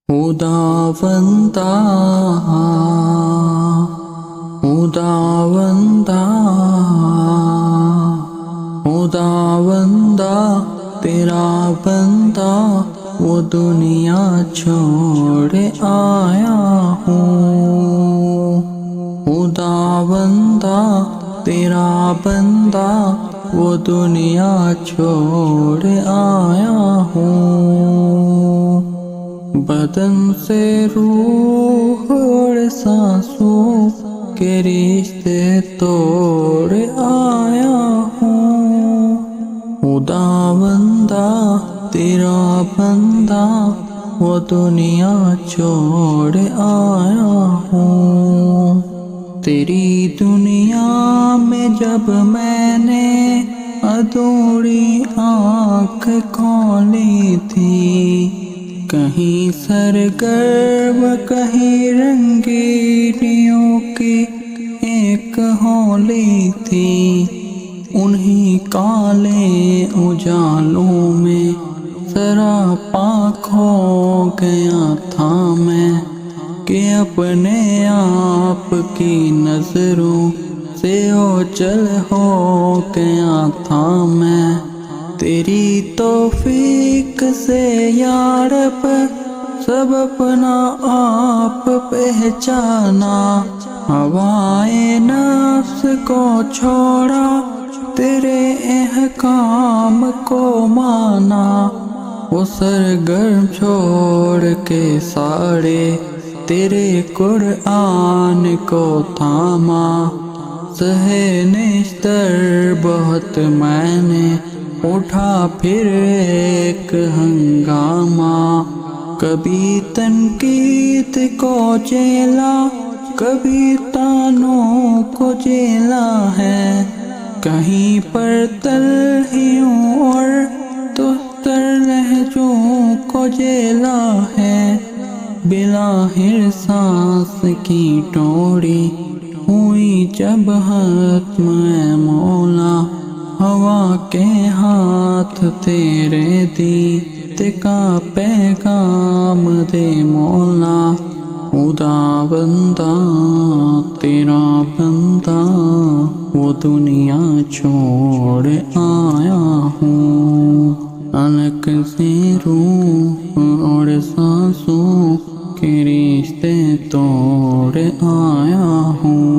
خداوندا خداوندا خداوندا تیرا بندہ وہ دنیا چھوڑ آیا ہوں۔ خداوندا تیرا بندہ وہ دنیا چھوڑ آیا ہوں۔ بدن سے روح اور سانسوں کے رشتے توڑ آیا ہوں۔ خداوندا تیرا بندہ وہ دنیا چھوڑ آیا ہوں۔ تیری دنیا میں جب میں نے ادھوری آنکھ کھولی تھی، کہیں سرگرم کہیں رنگینیوں کی ایک ہولی تھی، انہی کالے اجالوں میں سراپا کھو گیا تھا میں، کہ اپنے آپ کی نظروں سے اوجھل ہو گیا تھا میں۔ تیری توفیق سے یا رب سب اپنا آپ پہچانا، ہوائے نفس کو چھوڑا تیرے احکام کو مانا، وہ سرگرم چھوڑ کے سارے تیرے قرآن کو تھاما۔ سہے نشتر بہت میں نے اٹھا پھر ایک ہنگامہ، کبھی تنقید کو جیلا کبھی تانوں کو جیلا ہے، کہیں پر تلخیوں اور تستر لہجوں کو جیلا ہے۔ بلاخر سانس کی ٹوڑی ہوئی جب ختم اے مولا، ہوا کے ہاتھ تیرے دیتے کا پیغام دے مولا۔ خداوندا تیرا بندہ وہ دنیا چھوڑ آیا ہوں، الگ سے روح اور سانسوں کے رشتے توڑ آیا ہوں۔